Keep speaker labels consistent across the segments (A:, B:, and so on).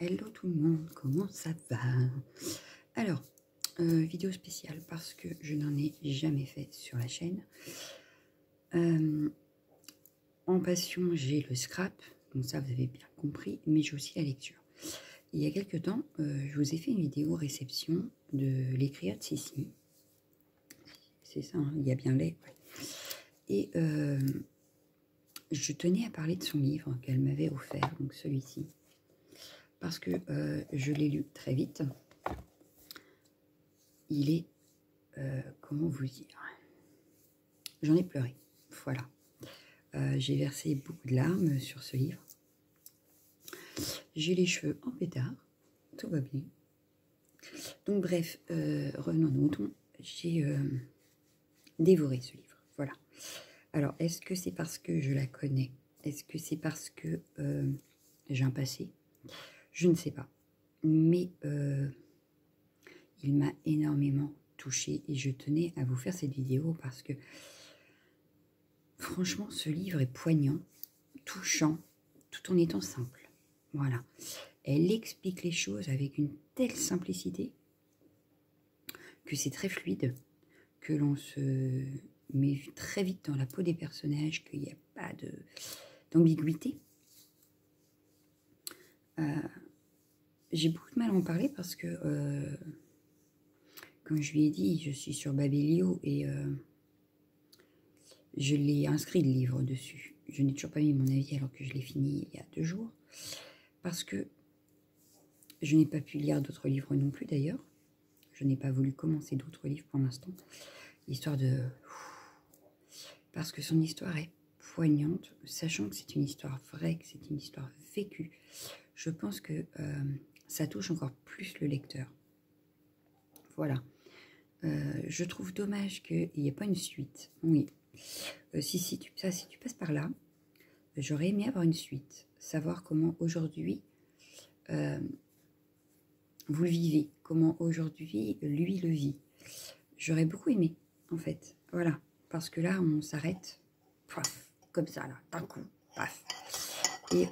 A: Hello tout le monde, comment ça va? Alors, vidéo spéciale parce que je n'en ai jamais fait sur la chaîne. En passion, j'ai le scrap, donc ça vous avez bien compris, mais j'ai aussi la lecture. Il y a quelques temps, je vous ai fait une vidéo réception de l'écrivain de Sissi. C'est ça, hein, il y a bien les. Ouais. Et je tenais à parler de son livre qu'elle m'avait offert, donc celui-ci. Parce que je l'ai lu très vite. Il est, comment vous dire, j'en ai pleuré, voilà. J'ai versé beaucoup de larmes sur ce livre. J'ai les cheveux en pétard, tout va bien. Donc bref, revenons à nos moutons, j'ai dévoré ce livre, voilà. Alors, est-ce que c'est parce que je la connais? Est-ce que c'est parce que j'ai un passé? Je ne sais pas. Mais il m'a énormément touchée et je tenais à vous faire cette vidéo parce que franchement, ce livre est poignant, touchant, tout en étant simple. Voilà. Elle explique les choses avec une telle simplicité que c'est très fluide, que l'on se met très vite dans la peau des personnages, qu'il n'y a pas d'ambiguïté. J'ai beaucoup de mal à en parler parce que, comme je lui ai dit, je suis sur Babelio et je l'ai inscrit le livre dessus. Je n'ai toujours pas mis mon avis alors que je l'ai fini il y a 2 jours. Parce que je n'ai pas pu lire d'autres livres non plus d'ailleurs. Je n'ai pas voulu commencer d'autres livres pour l'instant. Histoire de... Parce que son histoire est poignante, sachant que c'est une histoire vraie, que c'est une histoire vécue. Je pense que ça touche encore plus le lecteur. Voilà. Je trouve dommage qu'il n'y ait pas une suite. Oui. Si tu passes par là, j'aurais aimé avoir une suite. Savoir comment aujourd'hui vous le vivez. Comment aujourd'hui lui le vit. J'aurais beaucoup aimé, en fait. Voilà. Parce que là, on s'arrête. Comme ça, là. D'un coup. Paf. Et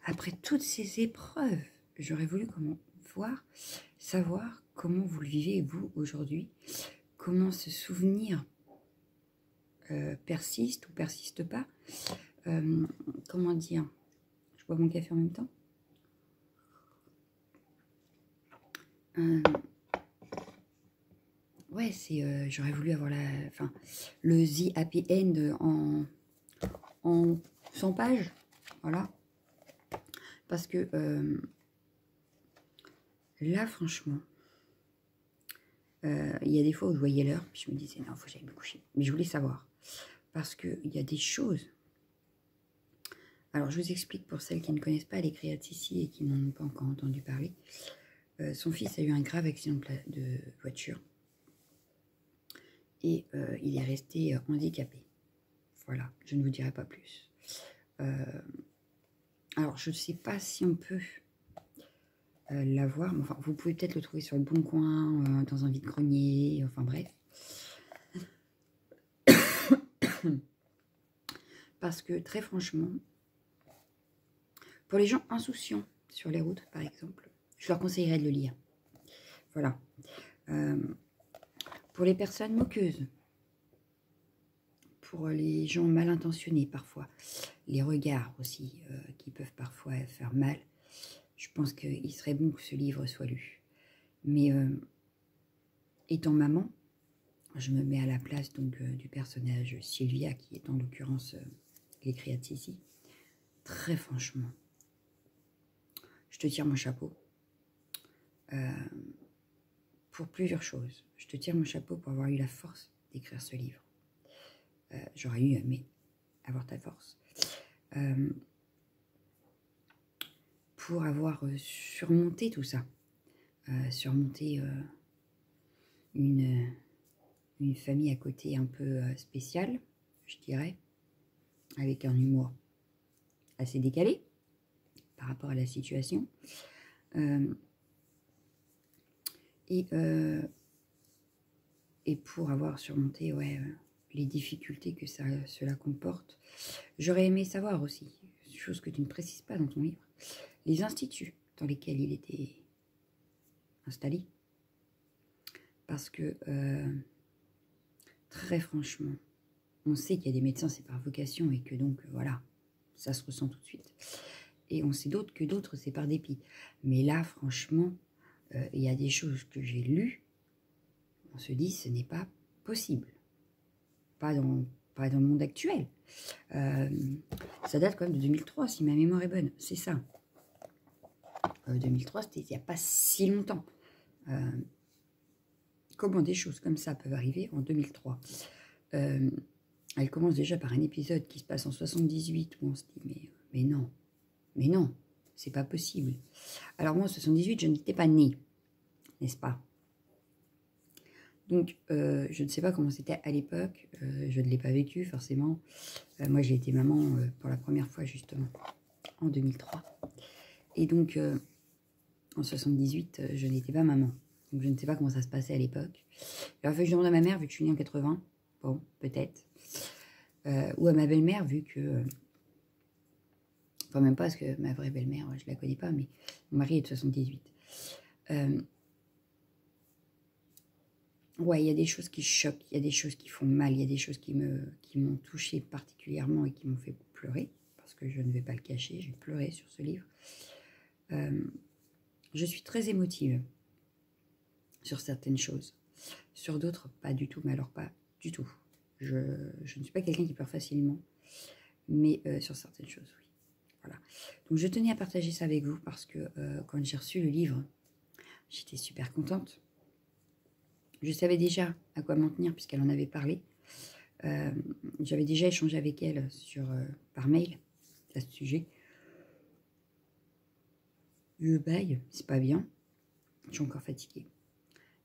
A: après toutes ces épreuves, j'aurais voulu savoir comment vous le vivez, vous, aujourd'hui. Comment ce souvenir persiste ou persiste pas. Comment dire? Je bois mon café en même temps. Ouais, c'est j'aurais voulu avoir le The Happy End en 100 pages. Voilà. Parce que là, franchement, il y a des fois où je voyais l'heure, puis je me disais, non, il faut que j'aille me coucher. Mais je voulais savoir. Parce qu'il y a des choses. Alors, je vous explique pour celles qui ne connaissent pas l'écrivain de Sissi et qui n'en ont pas encore entendu parler. Son fils a eu un grave accident de voiture. Et il est resté handicapé. Voilà, je ne vous dirai pas plus. Alors, je ne sais pas si on peut l'avoir. Enfin, vous pouvez peut-être le trouver sur le Bon Coin, dans un vide-grenier, enfin bref. Parce que, très franchement, pour les gens insouciants sur les routes, par exemple, je leur conseillerais de le lire. Voilà. Pour les personnes moqueuses, pour les gens mal intentionnés parfois, les regards aussi qui peuvent parfois faire mal, je pense qu'il serait bon que ce livre soit lu. Mais étant maman, je me mets à la place donc du personnage Sylvia, qui est en l'occurrence l'écrivain de Sissi. Très franchement, je te tire mon chapeau pour plusieurs choses. Je te tire mon chapeau pour avoir eu la force d'écrire ce livre. J'aurais eu aimé avoir ta force. Pour avoir surmonté tout ça. Surmonter une famille à côté un peu spéciale, je dirais, avec un humour assez décalé par rapport à la situation. Et pour avoir surmonté les difficultés que cela comporte, j'aurais aimé savoir aussi, chose que tu ne précises pas dans ton livre, les instituts dans lesquels il était installé. Parce que, très franchement, on sait qu'il y a des médecins, c'est par vocation, et que donc, voilà, ça se ressent tout de suite. Et on sait d'autres que d'autres, c'est par dépit. Mais là, franchement, il y a des choses que j'ai lues, on se dit, ce n'est pas possible. Pas dans le monde actuel. Ça date quand même de 2003, si ma mémoire est bonne. C'est ça. 2003, c'était il n'y a pas si longtemps. Comment des choses comme ça peuvent arriver en 2003 Elle commence déjà par un épisode qui se passe en 78, où on se dit, mais non, c'est pas possible. Alors moi, en 78, je n'étais pas née, n'est-ce pas? Donc, je ne sais pas comment c'était à l'époque, je ne l'ai pas vécu forcément. Moi, j'ai été maman pour la première fois, justement, en 2003. Et donc, en 78, je n'étais pas maman. Donc, je ne sais pas comment ça se passait à l'époque. Il aurait fallu que je demande à ma mère, vu que je suis née en 80. Bon, peut-être. Ou à ma belle-mère, vu que... Enfin, même pas, parce que ma vraie belle-mère, je la connais pas, mais mon mari est de 78. Ouais, il y a des choses qui choquent, il y a des choses qui font mal, il y a des choses qui m'ont touchée particulièrement et qui m'ont fait pleurer, parce que je ne vais pas le cacher, j'ai pleuré sur ce livre. Je suis très émotive sur certaines choses. Sur d'autres, pas du tout, mais alors pas du tout. Je ne suis pas quelqu'un qui pleure facilement, mais sur certaines choses, oui. Voilà. Donc je tenais à partager ça avec vous parce que quand j'ai reçu le livre, j'étais super contente. Je savais déjà à quoi m'en tenir puisqu'elle en avait parlé. J'avais déjà échangé avec elle par mail à ce sujet. Je baille, c'est pas bien. Je suis encore fatiguée.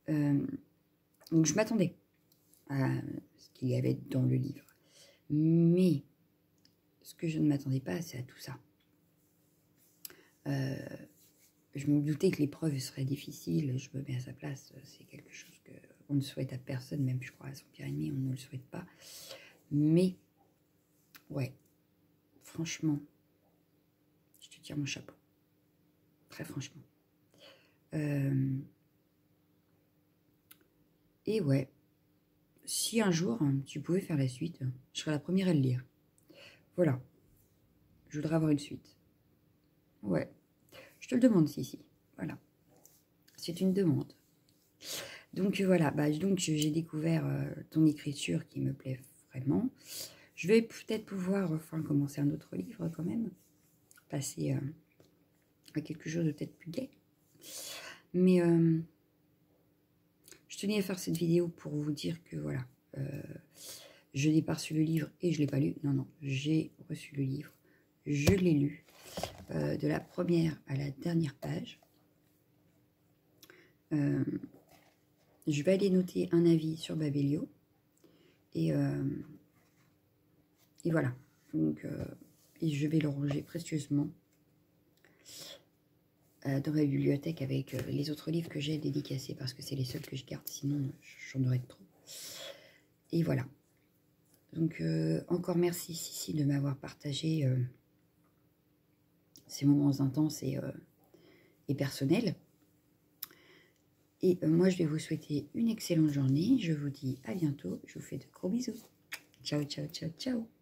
A: Donc je m'attendais à ce qu'il y avait dans le livre. Mais ce que je ne m'attendais pas, c'est à tout ça. Je me doutais que l'épreuve serait difficile, je me mets à sa place, c'est quelque chose qu'on ne souhaite à personne, même je crois à son pire ennemi, on ne le souhaite pas. Mais, ouais, franchement, je te tire mon chapeau. Très franchement. Et ouais, si un jour tu pouvais faire la suite, je serais la première à le lire. Voilà, je voudrais avoir une suite. Ouais, je te le demande, si. Voilà, c'est une demande. Donc voilà, donc j'ai découvert ton écriture qui me plaît vraiment. Je vais peut-être pouvoir commencer un autre livre quand même, passer à quelque chose de peut-être plus gai. Mais je tenais à faire cette vidéo pour vous dire que voilà, je n'ai pas reçu le livre et je ne l'ai pas lu. Non, j'ai reçu le livre, je l'ai lu, de la première à la dernière page. Je vais aller noter un avis sur Babelio. Et voilà. Donc, et je vais le ranger précieusement dans ma bibliothèque avec les autres livres que j'ai dédicacés parce que c'est les seuls que je garde, sinon j'en aurais trop. Et voilà. Donc, encore merci Sissi de m'avoir partagé ces moments intenses et personnels. Et moi, je vais vous souhaiter une excellente journée. Je vous dis à bientôt. Je vous fais de gros bisous. Ciao, ciao, ciao, ciao.